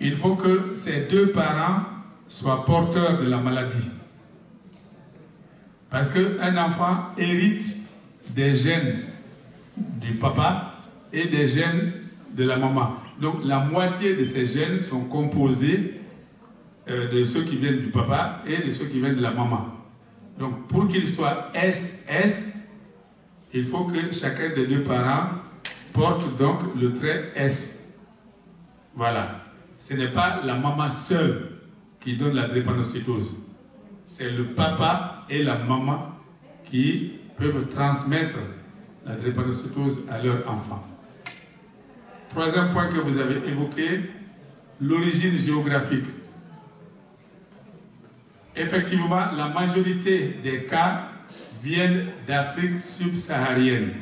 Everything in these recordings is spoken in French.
il faut que ces deux parents soient porteurs de la maladie. Parce qu'un enfant hérite des gènes du papa et des gènes de la maman. Donc la moitié de ces gènes sont composés de ceux qui viennent du papa et de ceux qui viennent de la maman. Donc pour qu'il soit SS, il faut que chacun des deux parents porte donc le trait S. Voilà. Ce n'est pas la maman seule qui donne la drépanocytose. C'est le papa et la maman qui peuvent transmettre la drépanocytose à leur enfant. Troisième point que vous avez évoqué, l'origine géographique. Effectivement, la majorité des cas viennent d'Afrique subsaharienne.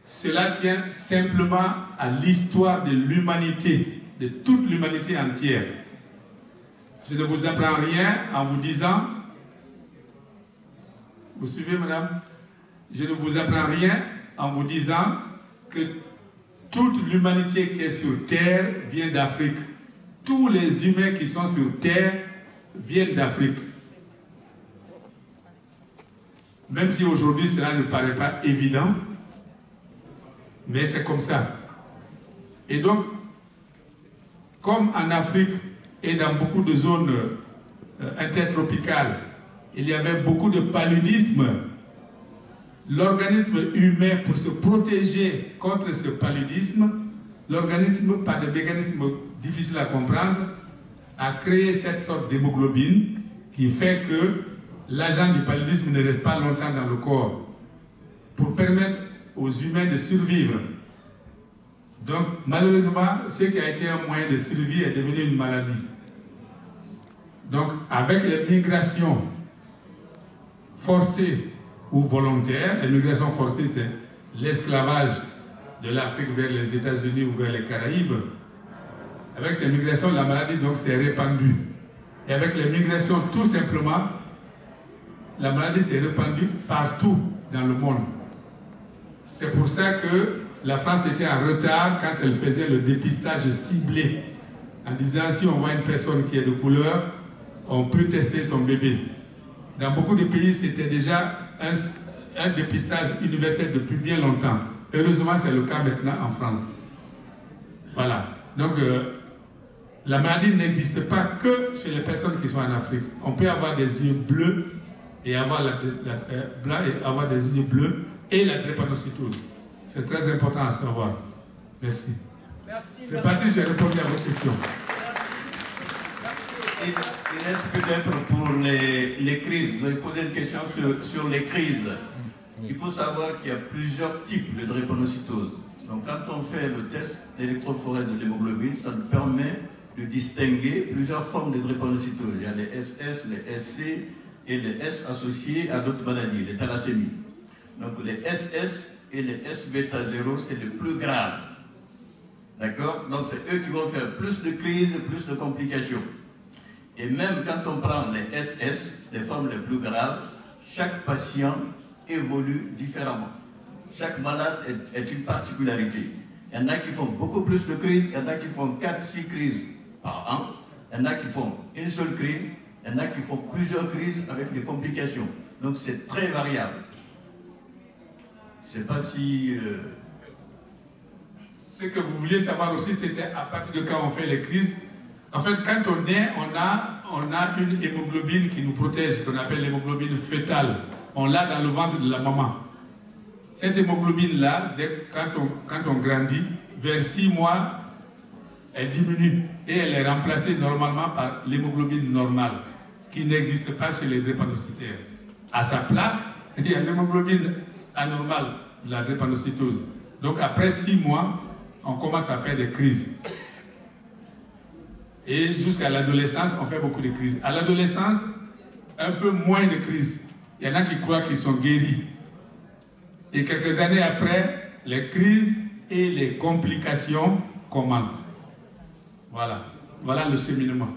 Cela tient simplement à l'histoire de l'humanité, de toute l'humanité entière. Je ne vous apprends rien en vous disant, vous suivez madame? Je ne vous apprends rien en vous disant que toute l'humanité qui est sur Terre vient d'Afrique. Tous les humains qui sont sur Terre viennent d'Afrique. Même si aujourd'hui cela ne paraît pas évident, mais c'est comme ça. Et donc, comme en Afrique et dans beaucoup de zones intertropicales, il y avait beaucoup de paludisme, l'organisme humain, pour se protéger contre ce paludisme, l'organisme, par des mécanismes difficiles à comprendre, a créé cette sorte d'hémoglobine qui fait que l'agent du paludisme ne reste pas longtemps dans le corps pour permettre aux humains de survivre. Donc, malheureusement, ce qui a été un moyen de survie est devenu une maladie. Donc, avec les migrations forcées ou volontaires, les migrations forcées, c'est l'esclavage de l'Afrique vers les États-Unis ou vers les Caraïbes. Avec ces migrations, la maladie donc s'est répandue. Et avec les migrations, tout simplement, la maladie s'est répandue partout dans le monde. C'est pour ça que la France était en retard quand elle faisait le dépistage ciblé, en disant si on voit une personne qui est de couleur, on peut tester son bébé. Dans beaucoup de pays, c'était déjà un dépistage universel depuis bien longtemps. Heureusement, c'est le cas maintenant en France. Voilà. Donc, la maladie n'existe pas que chez les personnes qui sont en Afrique. On peut avoir des yeux bleus et avoir avoir des yeux bleus et la drépanocytose. C'est très important à savoir. Merci. Je ne sais pas si j'ai répondu à votre question. Il reste peut-être pour les crises. Vous avez posé une question sur les crises. Il faut savoir qu'il y a plusieurs types de drépanocytose. Donc quand on fait le test d'électrophorèse de l'hémoglobine, ça nous permet de distinguer plusieurs formes de drépanocytose. Il y a les SS, les SC et les S associés à d'autres maladies, les thalassémies. Donc les SS et les S-bêta-0, c'est les plus graves. D'accord? Donc c'est eux qui vont faire plus de crises, plus de complications. Et même quand on prend les SS, les formes les plus graves, chaque patient évolue différemment. Chaque malade est une particularité. Il y en a qui font beaucoup plus de crises, il y en a qui font 4-6 crises par an, il y en a qui font une seule crise, il y en a qui font plusieurs crises avec des complications. Donc c'est très variable. Je ne sais pas si... Ce que vous vouliez savoir aussi, c'était à partir de quand on fait les crises. En fait, quand on est, on a une hémoglobine qui nous protège, qu'on appelle l'hémoglobine fœtale. On l'a dans le ventre de la maman. Cette hémoglobine-là, quand on grandit, vers 6 mois, elle diminue et elle est remplacée normalement par l'hémoglobine normale, qui n'existe pas chez les drépanocytaires. À sa place, il y a l'hémoglobine anormale de la drépanocytose. Donc après 6 mois, on commence à faire des crises. Et jusqu'à l'adolescence, on fait beaucoup de crises. À l'adolescence, un peu moins de crises. Il y en a qui croient qu'ils sont guéris. Et quelques années après, les crises et les complications commencent. Voilà. Voilà le cheminement.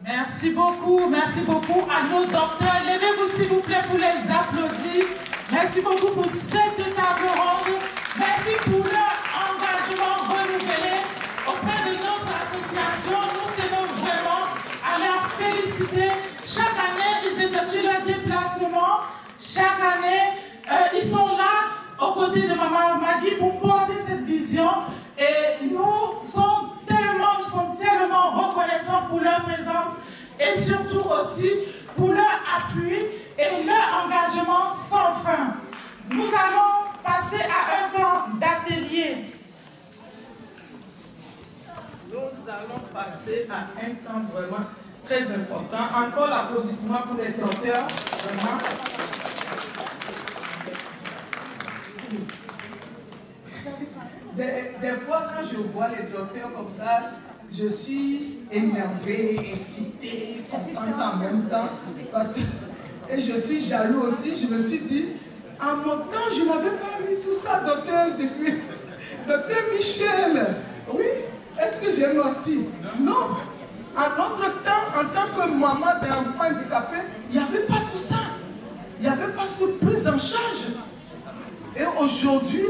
Merci beaucoup à nos docteurs. Levez-vous s'il vous plaît pour les applaudir. Merci beaucoup pour cette table ronde. Merci pour leur engagement renouvelé. passé à un temps vraiment très important. Encore l'applaudissement pour les docteurs, vraiment. Des fois, quand je vois les docteurs comme ça, je suis énervée, excitée, contente en même temps. Parce que, et je suis jaloux aussi. Je me suis dit, en mon temps, je n'avais pas vu tout ça, docteur Michel. Oui, est-ce que j'ai menti? Non. En notre temps, en tant que maman d'un enfant handicapé, il n'y avait pas tout ça. Il n'y avait pas cette prise en charge. Et aujourd'hui,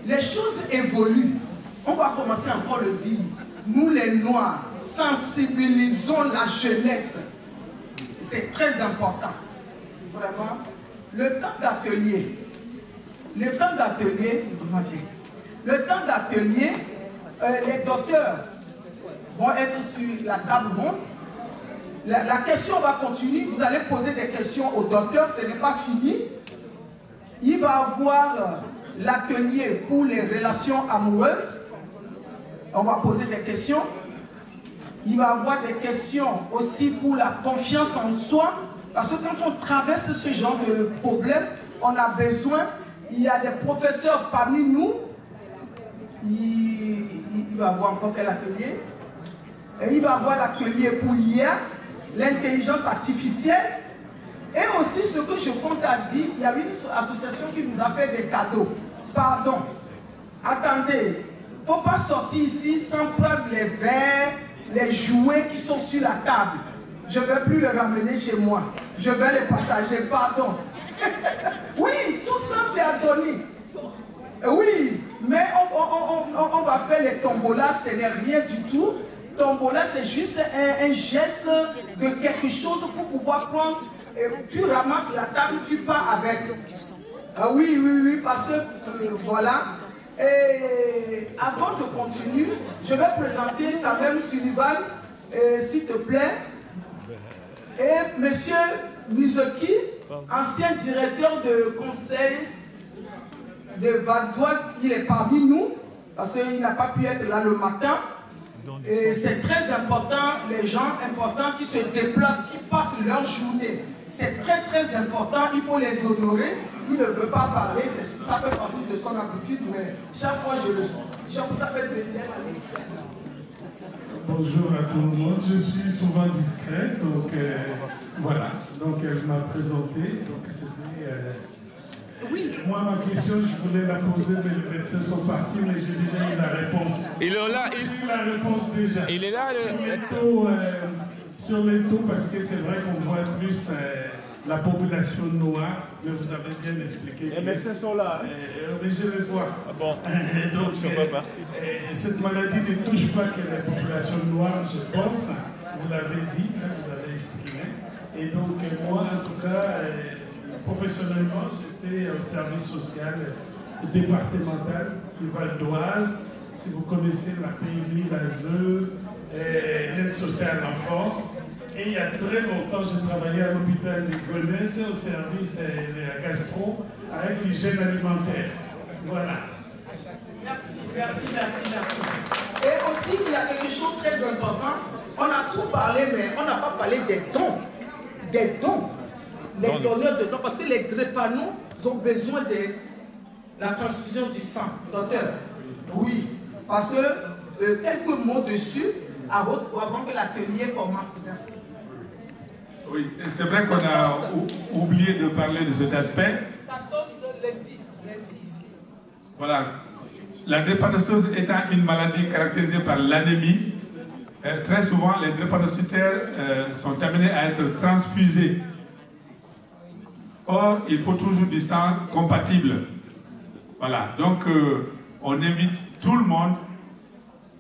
les choses évoluent. On va commencer encore à le dire. Nous les Noirs, sensibilisons la jeunesse. C'est très important. Vraiment. Le temps d'atelier. Le temps d'atelier, les docteurs vont être sur la table ronde. La question va continuer. Vous allez poser des questions au docteur. Ce n'est pas fini. Il va avoir l'atelier pour les relations amoureuses. On va poser des questions. Il va avoir des questions aussi pour la confiance en soi. Parce que quand on traverse ce genre de problème, on a besoin. Il y a des professeurs parmi nous. Il va avoir encore quel atelier? Et il va avoir l'atelier pour l'IA, l'intelligence artificielle. Et aussi ce que je compte à dire, il y a une association qui nous a fait des cadeaux. Pardon. Attendez. Il ne faut pas sortir ici sans prendre les verres, les jouets qui sont sur la table. Je ne vais plus les ramener chez moi. Je vais les partager. Pardon. Oui, tout ça c'est à donner. Oui, mais on va faire les tombolas, ce n'est rien du tout. Tombola, c'est juste un geste de quelque chose pour pouvoir prendre. Tu ramasses la table, tu pars avec. Oui, parce que voilà. Et avant de continuer, je vais présenter quand même Sullivan, s'il te plaît. Et monsieur Mizoki, ancien directeur de conseil de Val-d'Oise, il est parmi nous, parce qu'il n'a pas pu être là le matin. Et c'est très important, les gens importants qui se déplacent, qui passent leur journée. C'est très important, il faut les honorer. Il ne veut pas parler, ça fait partie de son habitude, mais chaque fois je le sens. Ça fait plaisir à lui. Bonjour à tout le monde, je suis souvent discret, donc voilà. Donc elle m'a présenté, donc c'était... Oui. Moi, ma question, je voulais la poser, mais les médecins sont partis, mais j'ai déjà eu la réponse. Il est là. J'ai eu la réponse déjà. Il est là, le médecin. Sur les taux, parce que c'est vrai qu'on voit plus la population noire, mais vous avez bien expliqué. Les médecins sont là. Mais je les vois. Ah bon. Donc, je ne suis pas parti. Cette maladie ne touche pas que la population noire, je pense. Vous l'avez dit, vous avez exprimé. Et donc, moi, en tout cas, professionnellement, j'étais au service social départemental du Val-d'Oise. Si vous connaissez la PMI, l'ASE, l'aide sociale à l'enfance. Et il y a très longtemps, j'ai travaillé à l'hôpital de Gonesse, au service de la gastro, avec l'hygiène alimentaire. Voilà. Merci. Et aussi, il y a quelque chose de très important. On a tout parlé, mais on n'a pas parlé des dons. Des dons. Les donneurs de dons, parce que les drépanots ont besoin de la transfusion du sang. Docteur, oui, parce que quelques mots dessus avant que l'atelier commence. Merci. Oui, c'est vrai qu'on a oublié de parler de cet aspect. 14 lundi ici. Voilà. La drépanocytose étant une maladie caractérisée par l'anémie, très souvent les drépanocytaires sont amenés à être transfusés. Or, il faut toujours du sang compatible. Voilà. Donc, on invite tout le monde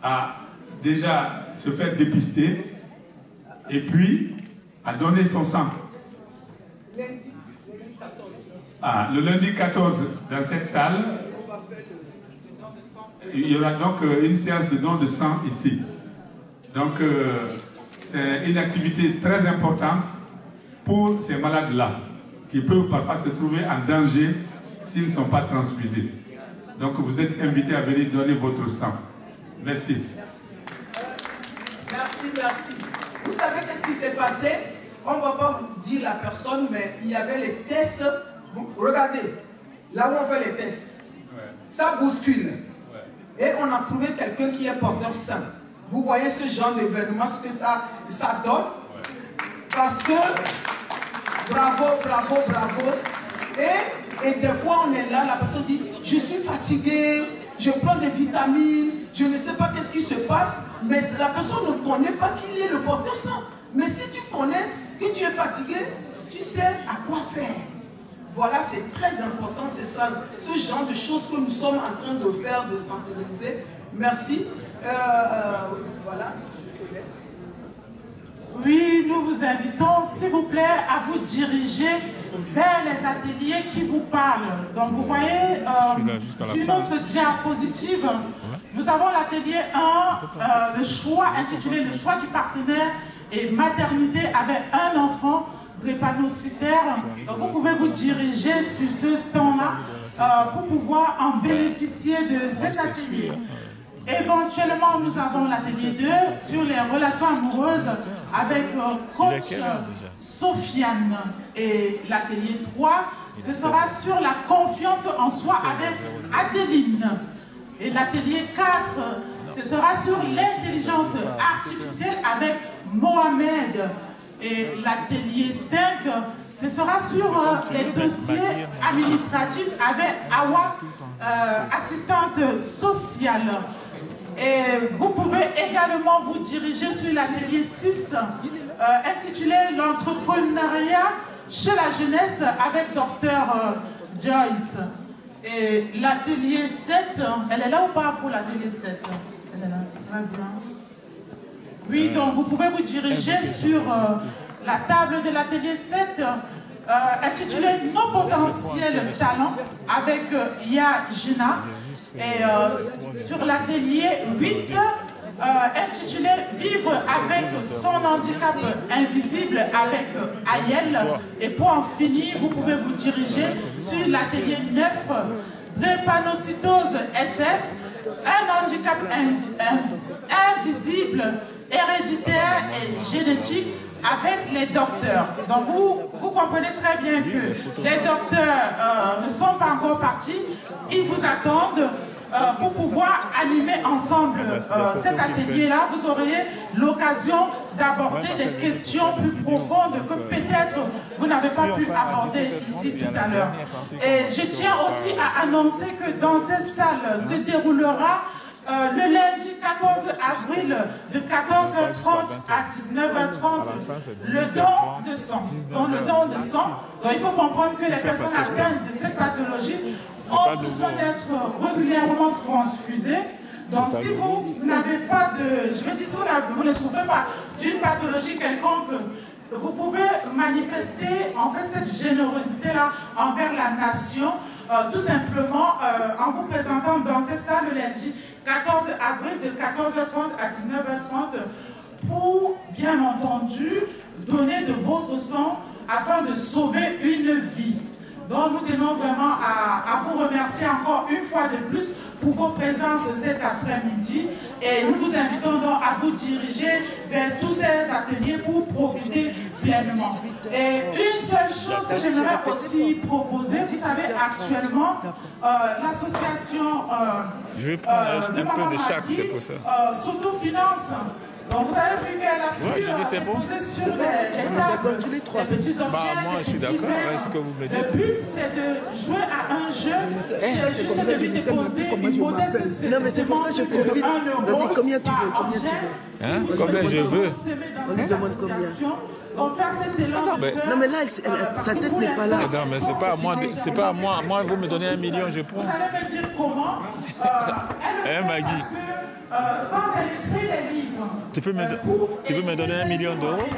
à déjà se faire dépister et puis à donner son sang. Lundi 14. Le lundi 14, dans cette salle, il y aura donc une séance de don de sang ici. Donc, c'est une activité très importante pour ces malades-là, qui peuvent parfois se trouver en danger s'ils ne sont pas transfusés. Donc, vous êtes invités à venir donner votre sang. Merci. Merci, merci. Vous savez qu'est-ce qui s'est passé? On ne va pas vous dire la personne, mais il y avait les tests. Regardez, là où on fait les tests, ça bouscule. Et on a trouvé quelqu'un qui est porteur sain. Vous voyez ce genre d'événement, ce que ça donne? Parce que, bravo, bravo, bravo. Et des fois, on est là, la personne dit, je suis fatiguée, je prends des vitamines, je ne sais pas qu'est-ce qui se passe, mais la personne ne connaît pas qu'il est le porteur sain. Mais si tu connais que tu es fatigué, tu sais à quoi faire. Voilà, c'est très important, c'est ça, ce genre de choses que nous sommes en train de faire, de sensibiliser. Merci. Voilà, je te laisse. Oui, nous vous invitons, s'il vous plaît, à vous diriger vers les ateliers qui vous parlent. Donc, vous voyez, sur notre diapositive, nous avons l'atelier 1, le choix, intitulé « Le choix du partenaire et maternité avec un enfant drépanocytaire ». Donc, vous pouvez vous diriger sur ce stand-là pour pouvoir en bénéficier de cet atelier. Éventuellement, nous avons l'atelier 2 sur les relations amoureuses avec coach Sofiane. Et l'atelier 3, ce sera sur la confiance en soi avec Adeline. Et l'atelier 4, ce sera sur l'intelligence artificielle avec Mohamed. Et l'atelier 5, ce sera sur les dossiers administratifs avec Awa, assistante sociale. Et vous pouvez également vous diriger sur l'atelier 6, intitulé « L'entrepreneuriat chez la jeunesse » avec Dr Joyce. Et l'atelier 7, elle est là ou pas pour l'atelier 7? Elle est là, ça va bien. Oui, donc vous pouvez vous diriger sur la table de l'atelier 7, intitulé « Nos potentiels talents » avec Yajina. Et sur l'atelier 8, intitulé « Vivre avec son handicap invisible » avec Ayel. Et pour en finir, vous pouvez vous diriger sur l'atelier 9, drépanocytose SS, un handicap invisible, héréditaire et génétique avec les docteurs. Donc vous comprenez très bien que les docteurs ne sont pas encore partis, ils vous attendent pour pouvoir animer ensemble cet atelier-là. Vous auriez l'occasion d'aborder des questions plus profondes que peut-être vous n'avez pas pu aborder ici tout à l'heure. Et je tiens aussi à annoncer que dans cette salle se déroulera le lundi 14 avril de 14h30 à 19h30, le don de sang. Donc le don de sang, donc il faut comprendre que les personnes atteintes de cette pathologie ont besoin d'être régulièrement transfusées. Donc si vous n'avez pas de, je veux dire, si vous ne souffrez pas d'une pathologie quelconque, vous pouvez manifester en fait cette générosité-là envers la nation, tout simplement en vous présentant dans cette salle le lundi 14 avril de 14h30 à 19h30 pour, bien entendu, donner de votre sang afin de sauver une vie. Donc nous tenons vraiment à vous remercier encore une fois de plus pour vos présences cet après-midi et nous vous invitons donc à vous diriger vers tous ces ateliers pour profiter pleinement. Et une seule chose que j'aimerais aussi proposer, vous savez actuellement l'association je vais prendre un peu de chaque, c'est pour ça. S'autofinance. Donc vous avez vu qu'elle a pu bon. poser sur les tables, tous les trois. les petits objets. Moi je suis d'accord avec ce que vous me dites. Le but c'est de jouer à un jeu. C'est comme ça que je me sais comment je m'appelle. Non mais c'est pour ça que je profite. Vas-y, combien tu veux, combien tu veux. Hein? Combien je veux. On lui demande combien. On fait cet élan de cœur. Non mais là, sa tête n'est pas là. Non mais c'est pas à moi, c'est pas à moi. Moi vous me donnez 1 million, je prends. Vous allez me dire comment. Hein Maggie? Quand elle écrit les livres, Tu peux me donner 1 million d'euros?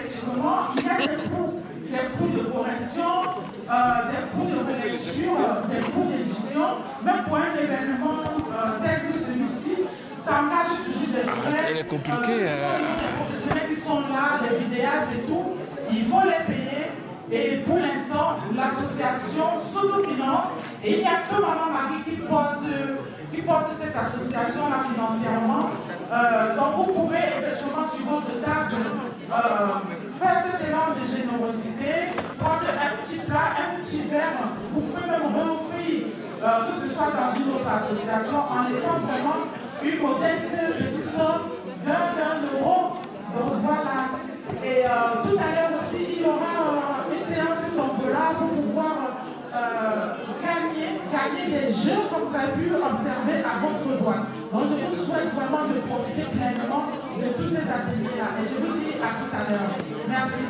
Il y a des coûts de correction, des coûts de relecture, des coûts d'édition, même pour un événement tel que celui-ci, ça engage toujours des frais. Elle est compliquée. Les professionnels qui sont là, les vidéastes et tout, il faut les payer. Et pour l'instant, l'association s'autofinance et il n'y a que Maman Marie qui porte cette association-là financièrement. Donc vous pouvez effectivement sur sur votre table, faire cet élan de générosité, prendre un petit plat, un petit verre, vous pouvez même réoffrir, que ce soit dans une autre association, en laissant vraiment une modeste petite somme d'1 euro. Donc voilà. Et tout à l'heure aussi, il y aura une séance de tombola pour pouvoir gagner des jeux comme vous avez pu observer à votre droite. Donc je vous souhaite vraiment de profiter pleinement de tous ces ateliers-là. Et je vous dis à tout à l'heure. Merci.